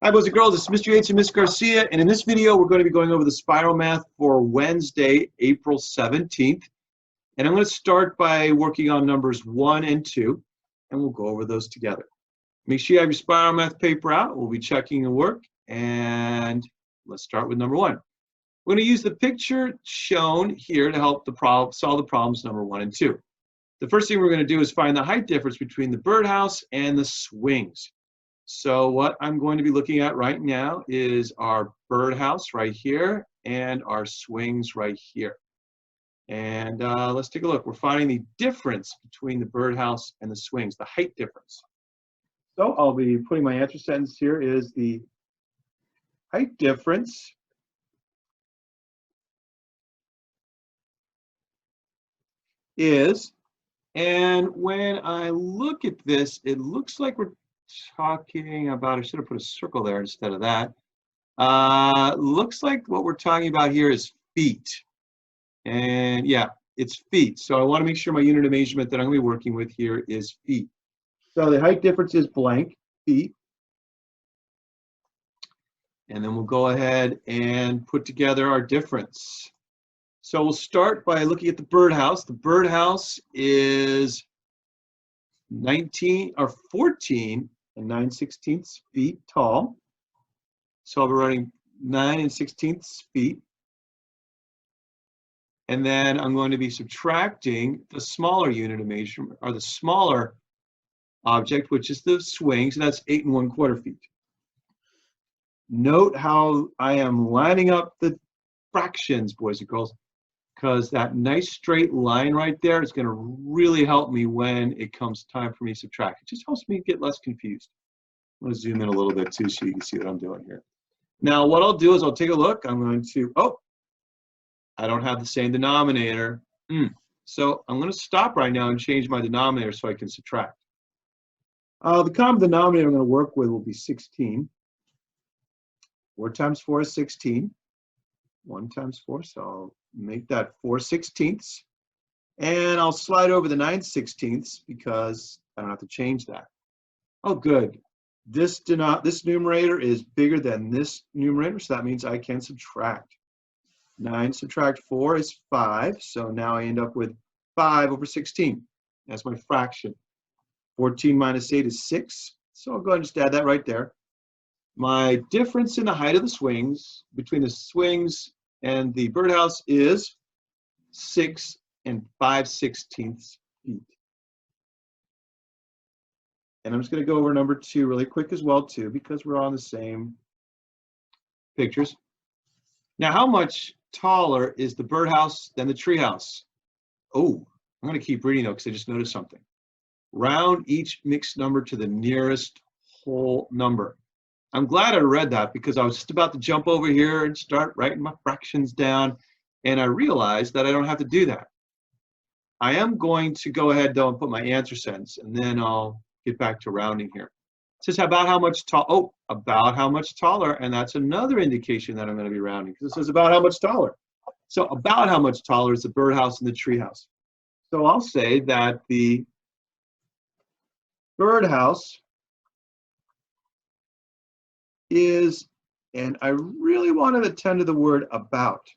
Hi, boys and girls. It's Mr. Yates and Miss Garcia, and in this video, we're going to be going over the spiral math for Wednesday, April 17th. And I'm going to start by working on numbers 1 and 2, and we'll go over those together. Make sure you have your spiral math paper out. We'll be checking the work, and let's start with number 1. We're going to use the picture shown here to help solve the problems number 1 and 2. The first thing we're going to do is find the height difference between the birdhouse and the swings. So what I'm going to be looking at right now is our birdhouse right here and our swings right here. And let's take a look. We're finding the difference between the birdhouse and the swings, the height difference. So I'll be putting my answer sentence here is the height difference is, and when I look at this, it looks like we're talking about, I should have put a circle there instead of that. Looks like what we're talking about here is feet. And yeah, it's feet. So I want to make sure my unit of measurement that I'm going to be working with here is feet. So the height difference is blank, feet. And then we'll go ahead and put together our difference. So we'll start by looking at the birdhouse. The birdhouse is 14 and 9/16 feet tall. So I'll be writing 9 16 feet. And then I'm going to be subtracting the smaller unit of measurement, or the smaller object, which is the swing. So that's 8 1/4 feet. Note how I am lining up the fractions, boys and girls, because that nice straight line right there is going to really help me when it comes time for me to subtract. It just helps me get less confused. I'm going to zoom in a little bit too so you can see what I'm doing here. Now what I'll do is I'll take a look. I'm going to, I don't have the same denominator. So I'm going to stop right now and change my denominator so I can subtract. The common denominator I'm going to work with will be 16. 4 times 4 is 16. 1 times 4, so I'll make that 4/16. And I'll slide over the 9/16 because I don't have to change that. Oh, good. This numerator is bigger than this numerator, so that means I can subtract. 9 subtract 4 is 5, so now I end up with 5/16. That's my fraction. 14 minus 8 is 6, so I'll go ahead and just add that right there. My difference in the height of the swings between the swings and the birdhouse is 6 5/16 feet. And I'm just going to go over number 2 really quick as well too, because we're on the same pictures. Now, how much taller is the birdhouse than the treehouse? Oh, I'm going to keep reading though because I just noticed something. Round each mixed number to the nearest whole number. I'm glad I read that because I was just about to jump over here and start writing my fractions down, and I realized that I don't have to do that. I am going to go ahead though and put my answer sentence, and then I'll get back to rounding here. It says about how much about how much taller, and that's another indication that I'm going to be rounding because it says about how much taller. So about how much taller is the birdhouse and the treehouse? So I'll say that the birdhouse is, and I really want to attend to the word about.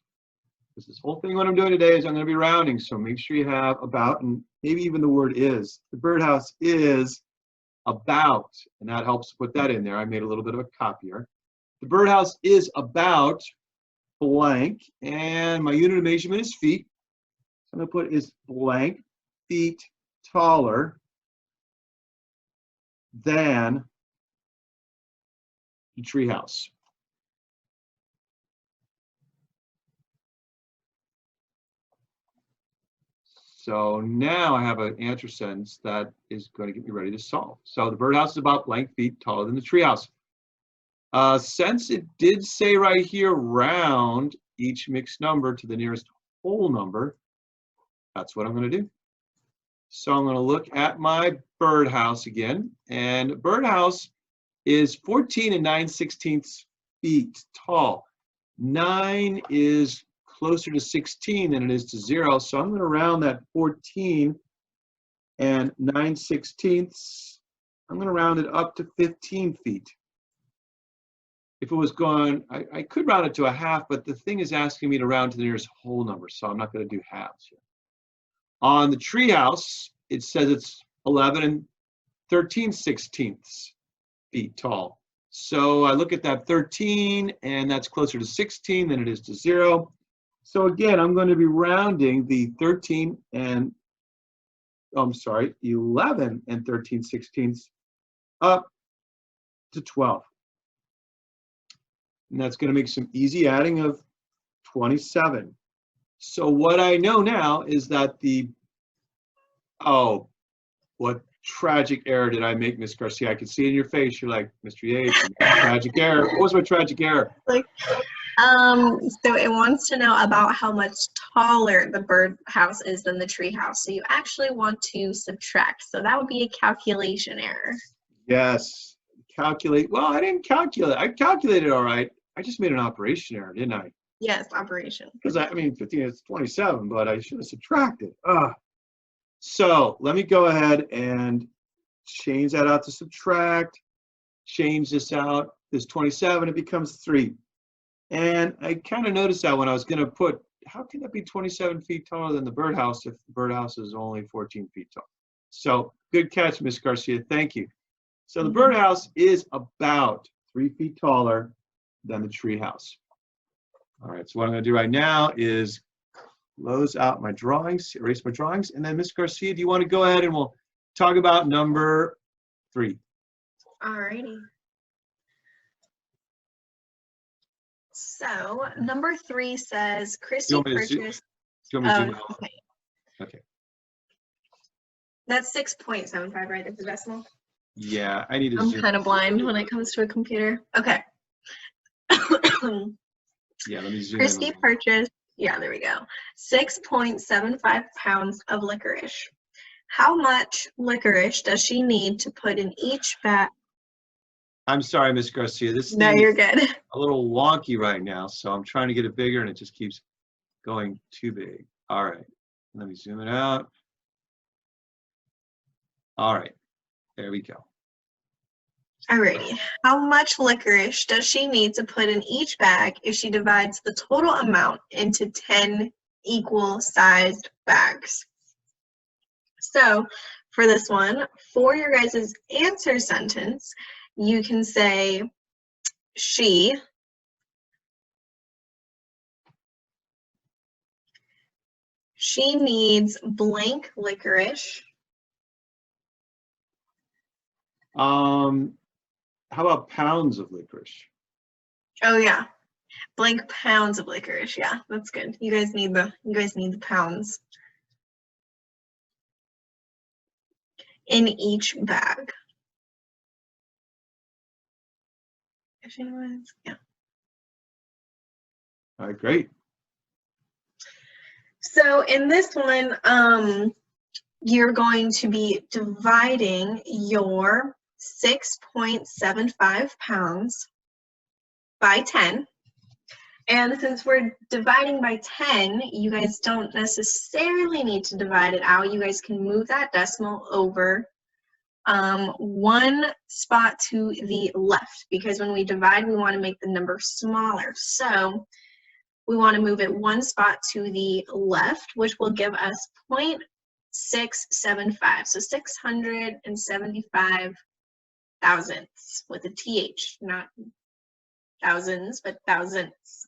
Because this whole thing what I'm doing today is I'm going to be rounding, so make sure you have about and maybe even the word is. The birdhouse is about, and that helps to put that in there. I made a little bit of a copier. The birdhouse is about blank, and my unit of measurement is feet. So I'm going to put is blank feet taller than the treehouse. So now I have an answer sentence that is going to get me ready to solve. So the birdhouse is about blank feet taller than the treehouse. Since it did say right here, round each mixed number to the nearest whole number, that's what I'm going to do. So I'm going to look at my birdhouse again, and birdhouse is 14 9/16 feet tall. 9 is closer to 16 than it is to 0, so I'm going to round that 14 9/16. I'm going to round it up to 15 feet. if it was going, I could round it to a half, but the thing is asking me to round to the nearest whole number, so I'm not going to do halves here. On the treehouse, it says it's 11 and 13/16 feet tall. So I look at that 13, and that's closer to 16 than it is to 0. So again, I'm going to be rounding the 13 and, I'm sorry, 11 and 13/16 up to 12. And that's going to make some easy adding of 27. So what I know now is that oh, what tragic error did I make, Miss Garcia? I can see it in your face. You're like, Mr. Yates, tragic error. What was my tragic error? Like, so it wants to know about how much taller the birdhouse is than the tree house. So you actually want to subtract. So that would be a calculation error. Yes. Calculate. Well, I didn't calculate. I calculated all right. I just made an operation error, didn't I? Yes, operation. Because I mean, 15 is 27, but I should have subtracted. So let me go ahead and change that out to subtract. Change this out. This 27, it becomes 3. And I kind of noticed that when I was going to put, how can that be 27 feet taller than the birdhouse if the birdhouse is only 14 feet tall? So good catch, Miss Garcia. Thank you. So the birdhouse is about 3 feet taller than the treehouse. All right, so what I'm going to do right now is close out my drawings, erase my drawings, and then Miss Garcia, do you want to go ahead and we'll talk about number 3? All righty. So number 3 says Christy purchased. Do you want me to zoom out? Okay. Okay. That's 6.75, right? That's the decimal. Yeah, I need to I'm zoom. kind of blind when it comes to a computer. Okay. Yeah, let me zoom Christy in. purchased, yeah, there we go, 6.75 pounds of licorice. How much licorice does she need to put in each bag? I'm sorry, Miss Garcia. This No, thing you're is good. a little wonky right now, so I'm trying to get it bigger, and it just keeps going too big. All right, let me zoom it out. All right, there we go. Alrighty. How much licorice does she need to put in each bag if she divides the total amount into 10 equal-sized bags? So for this one, for your guys' answer sentence, you can say she needs blank licorice. How about pounds of licorice? Oh yeah, blank pounds of licorice. Yeah, that's good. You guys need the pounds in each bag. If anyone's, yeah. All right, great. So in this one, you're going to be dividing your 6.75 pounds by 10. And since we're dividing by 10, you guys don't necessarily need to divide it out. You guys can move that decimal over one spot to the left, because when we divide, we want to make the number smaller. So we want to move it one spot to the left, which will give us 0.675. So 675 thousandths with a TH, not thousands, but thousandths.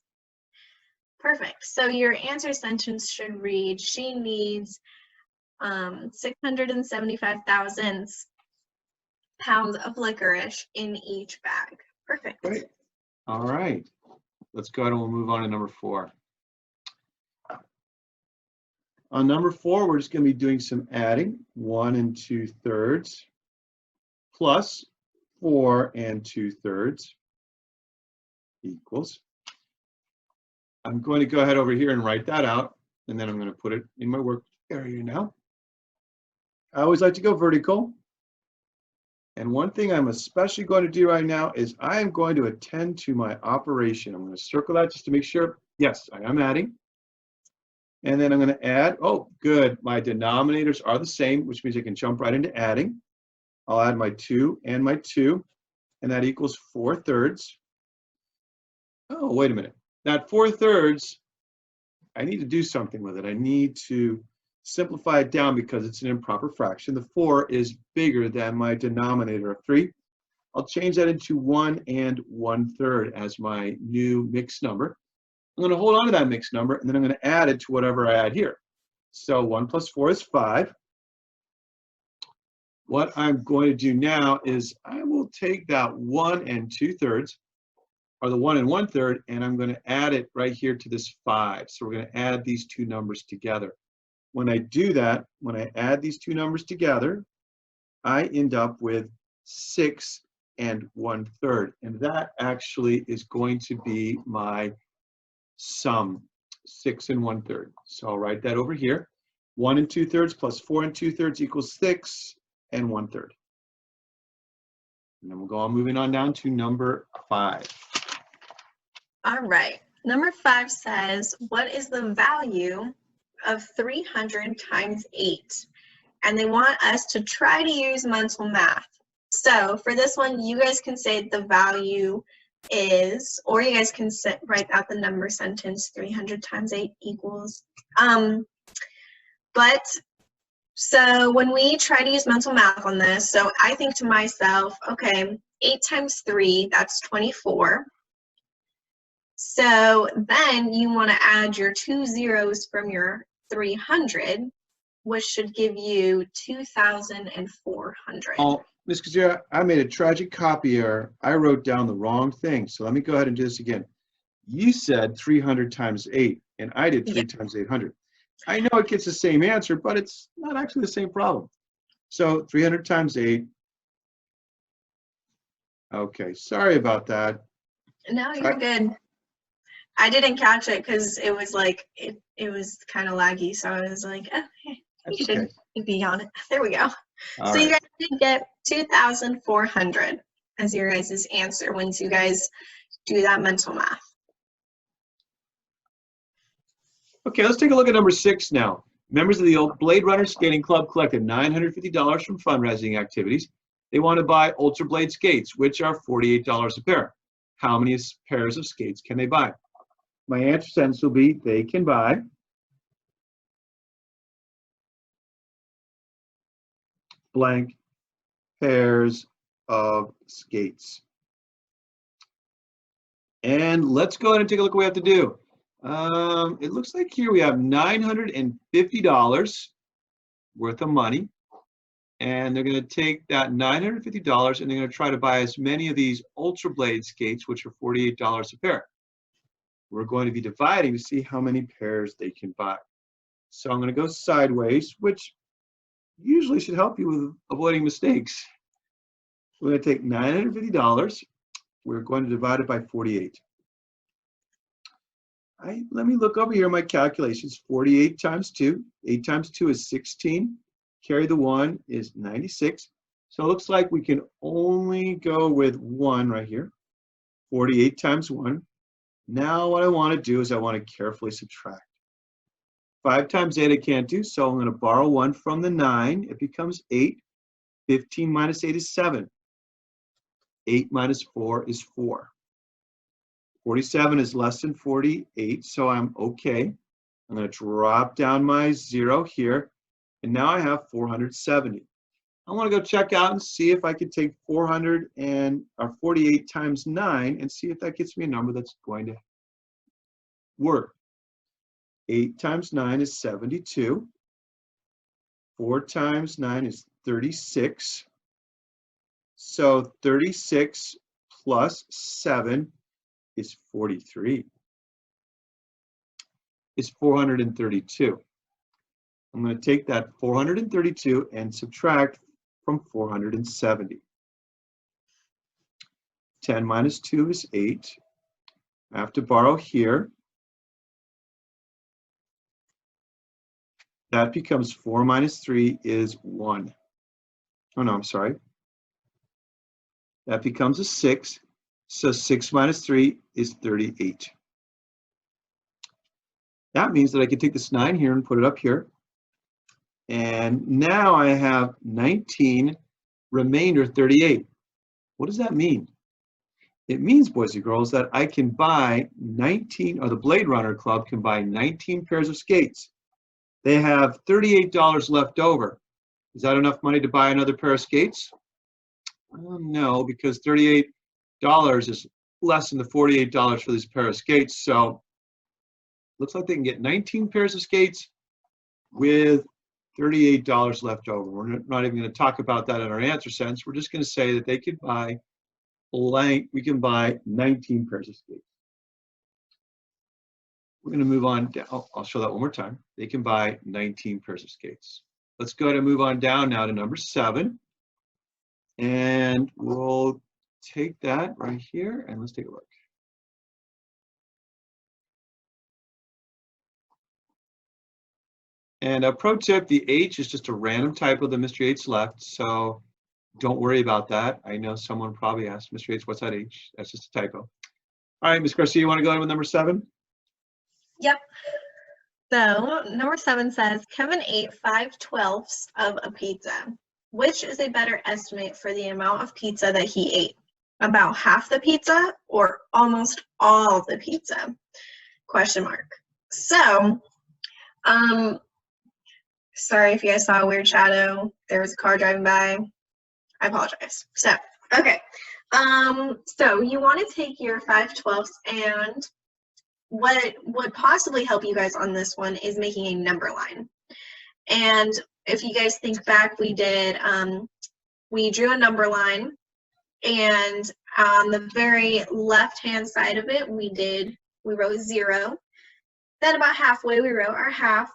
Perfect. So your answer sentence should read, she needs 675 thousandths pounds of licorice in each bag. Perfect. Great. All right. Let's go ahead and we'll move on to number 4. On number 4, we're just going to be doing some adding. 1 2/3 plus 4 2/3 equals. I'm going to go ahead over here and write that out, and then I'm going to put it in my work area now. I always like to go vertical. And one thing I'm especially going to do right now is I am going to attend to my operation. I'm going to circle that just to make sure, yes, I am adding. And then I'm going to add, oh, good, my denominators are the same, which means I can jump right into adding. I'll add my 2 and my 2, and that equals 4/3. Oh, wait a minute. That 4/3, I need to do something with it. I need to simplify it down because it's an improper fraction. The 4 is bigger than my denominator of 3. I'll change that into 1 and 1/3 as my new mixed number. I'm going to hold on to that mixed number, and then I'm going to add it to whatever I add here. So 1 plus 4 is 5. What I'm going to do now is I will take that 1 and 2/3, or the 1 and 1/3, and I'm going to add it right here to this 5. So we're going to add these two numbers together. When I do that, when I add these two numbers together, I end up with 6 and 1/3. And that actually is going to be my sum, 6 and 1/3. So I'll write that over here. 1 and 2/3 plus 4 and 2/3 equals 6 and 1/3. And then we'll go on moving on down to number 5. All right. Number 5 says, what is the value of 300 times 8? And they want us to try to use mental math. So for this one, you guys can say the value is, or you guys can write out the number sentence, 300 times 8 equals. But so when we try to use mental math on this, so I think to myself, okay, 8 times 3, that's 24. So then you want to add your 2 zeros from your 300, which should give you 2,400. Oh, Ms. Kazira, I made a tragic copy error. I wrote down the wrong thing. So let me go ahead and do this again. You said 300 times 8, and I did 3 times 800. I know it gets the same answer, but it's not actually the same problem. So 300 times 8. Okay, sorry about that. No, you're good. I didn't catch it because it was like, it was kind of laggy. So I was like, okay, you should be on it. There we go. All so right. You guys did get 2,400 as your guys' answer once you guys do that mental math. Okay, let's take a look at number 6 now. Members of the old Blade Runner Skating Club collected $950 from fundraising activities. They want to buy Ultra Blade skates, which are $48 a pair. How many pairs of skates can they buy? My answer sentence will be, they can buy blank pairs of skates. And let's go ahead and take a look at what we have to do. It looks like here we have $950 worth of money. And they're going to take that $950 and they're going to try to buy as many of these Ultra Blade skates, which are $48 a pair. We're going to be dividing to see how many pairs they can buy. So I'm going to go sideways, which usually should help you with avoiding mistakes. We're going to take $950. We're going to divide it by 48. Let me look over here at my calculations. 48 times 2. 8 times 2 is 16. Carry the 1 is 96. So it looks like we can only go with 1 right here. 48 times 1. Now what I want to do is I want to carefully subtract. 5 times 8 I can't do, so I'm going to borrow 1 from the 9. It becomes 8. 15 minus 8 is 7. 8 minus 4 is 4. 47 is less than 48, so I'm okay. I'm going to drop down my 0 here, and now I have 470. I want to go check out and see if I could take 48 times 9 and see if that gets me a number that's going to work. 8 times 9 is 72. 4 times 9 is 36. So 36 plus 7 is 43. Is 432. I'm going to take that 432 and subtract from 470. 10 minus 2 is 8. I have to borrow here. That becomes 4 minus 3 is 1. Oh no, I'm sorry. That becomes a 6. So 6 minus 3 is 38. That means that I can take this 9 here and put it up here. And now I have 19 remainder 38. What does that mean? it means, boys and girls, that I can buy 19, or the Blade Runner Club can buy 19 pairs of skates. They have $38 left over. Is that enough money to buy another pair of skates? No, because $38 is less than the $48 for this pair of skates. So looks like they can get 19 pairs of skates with $38 left over. We're not even going to talk about that in our answer sentence. We're just going to say that they could buy blank. We can buy 19 pairs of skates. We're going to move on down. I'll show that one more time. They can buy 19 pairs of skates. Let's go ahead and move on down now to number 7. And we'll take that right here and let's take a look. And a pro tip, the H is just a random typo that Mr. Yates left, so don't worry about that. I know someone probably asked, Mr. Yates, what's that H? That's just a typo. All right, Ms. Garcia, you want to go ahead with number 7? Yep. So number 7 says, Kevin ate 5/12 of a pizza. Which is a better estimate for the amount of pizza that he ate? About half the pizza or almost all the pizza? Question mark. So, sorry if you guys saw a weird shadow. There was a car driving by. I apologize. So, okay. So you want to take your 5/12 and what would possibly help you guys on this one is making a number line. And if you guys think back, we drew a number line, and on the very left-hand side of it, we wrote 0. Then about halfway, we wrote our half,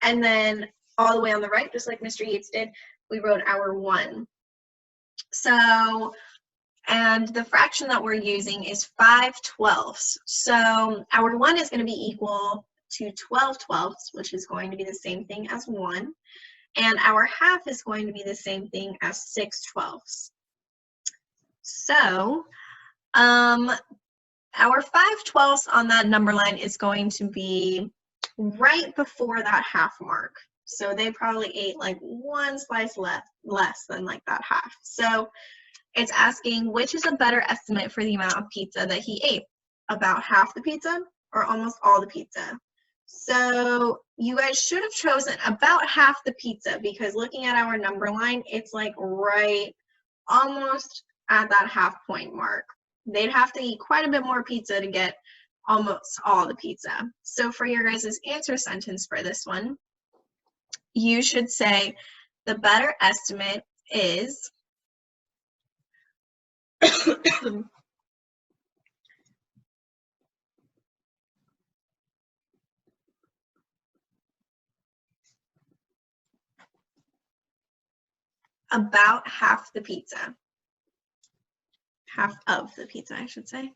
and then all the way on the right, just like Mr. Yates did, we wrote our 1. So, and the fraction that we're using is 5/12. So our 1 is going to be equal to 12/12, which is going to be the same thing as 1. And our half is going to be the same thing as 6/12. So our 5/12 on that number line is going to be right before that half mark. So they probably ate like 1 slice less than like that half. So it's asking which is a better estimate for the amount of pizza that he ate, about half the pizza or almost all the pizza. So you guys should have chosen about half the pizza, because looking at our number line, it's like right almost at that half point mark. They'd have to eat quite a bit more pizza to get almost all the pizza. So for your guys' answer sentence for this one, you should say the better estimate is about half the pizza. Half of the pizza, I should say.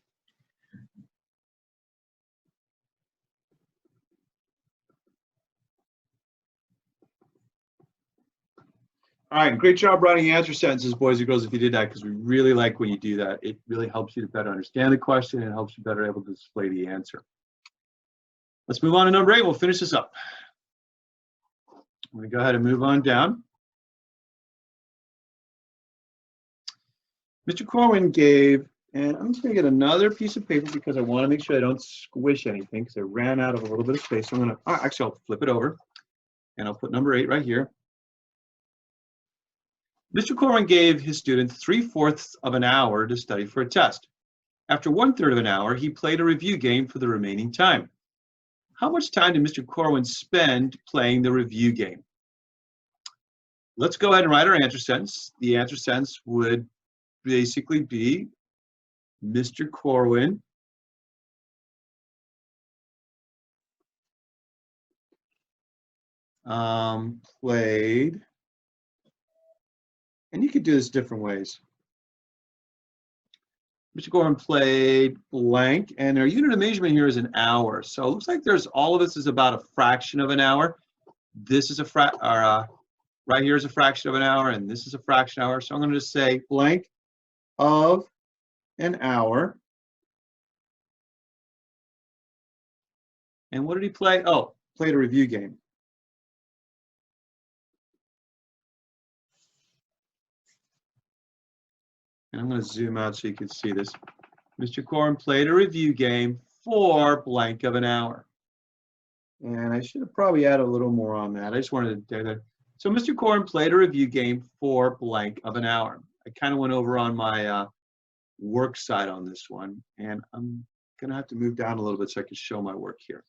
All right, great job writing answer sentences, boys and girls, if you did that, because we really like when you do that. It really helps you to better understand the question and helps you better able to display the answer. Let's move on to number 8. We'll finish this up. I'm going to go ahead and move on down. Mr. Corwin gave, and I'm just going to get another piece of paper because I want to make sure I don't squish anything because I ran out of a little bit of space. So I'm going to, actually, I'll flip it over and I'll put number 8 right here. Mr. Corwin gave his students 3/4 of an hour to study for a test. After 1/3 of an hour, he played a review game for the remaining time. How much time did Mr. Corwin spend playing the review game? Let's go ahead and write our answer sentence. The answer sentence would basically be Mr. Corwin played, and you could do this different ways. Mr. Corwin played blank, and our unit of measurement here is an hour. So it looks like there's all of this is about a fraction of an hour. This is a right here is a fraction of an hour, and this is a fraction hour. So I'm going to just say blank of an hour. And what did he play? Oh, played a review game. And I'm going to zoom out so you can see this. Mr. Corwin played a review game for blank of an hour. And I should have probably added a little more on that. I just wanted to do that. So Mr. Corwin played a review game for blank of an hour. I kind of went over on my work side on this one, and I'm going to have to move down a little bit so I can show my work here.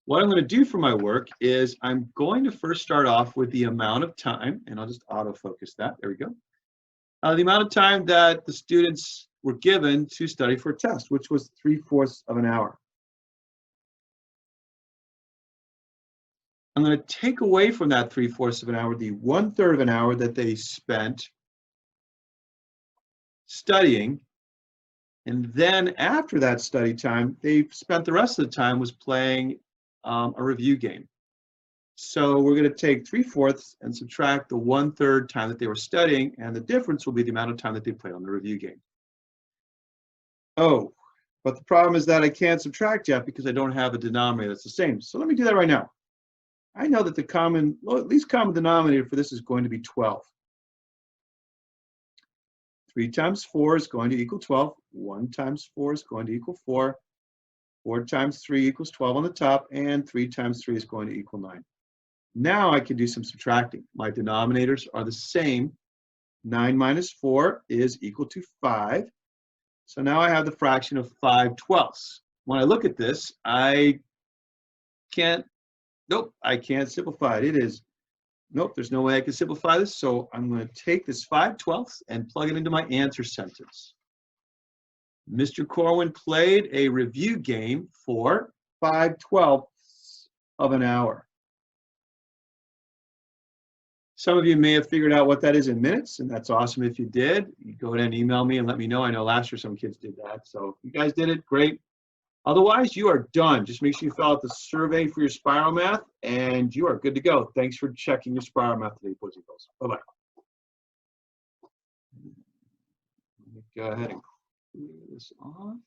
What I'm going to do for my work is I'm going to first start off with the amount of time, and I'll just autofocus that. There we go. The amount of time that the students were given to study for a test, which was 3/4 of an hour. I'm going to take away from that 3/4 of an hour the 1/3 of an hour that they spent studying. And then after that study time, they spent the rest of the time was playing a review game. So we're going to take 3/4 and subtract the 1/3 time that they were studying, and the difference will be the amount of time that they played on the review game. Oh, but the problem is that I can't subtract yet because I don't have a denominator that's the same. So let me do that right now. I know that the least common denominator for this is going to be 12. 3 times 4 is going to equal 12. 1 times 4 is going to equal 4. 4 times 3 equals 12 on the top, and 3 times 3 is going to equal 9. Now I can do some subtracting. My denominators are the same. 9 minus 4 is equal to 5. So now I have the fraction of 5/12. When I look at this, I can't simplify it. It is, nope, there's no way I can simplify this. So I'm going to take this 5/12 and plug it into my answer sentence. Mr. Corwin played a review game for 5/12 of an hour. Some of you may have figured out what that is in minutes, and that's awesome if you did. You go ahead and email me and let me know. I know last year some kids did that. So you guys did it, great. Otherwise, you are done. Just make sure you fill out the survey for your Spiral Math, and you are good to go. Thanks for checking your Spiral Math today, boys and girls. Bye-bye. Let me go ahead and clear this off.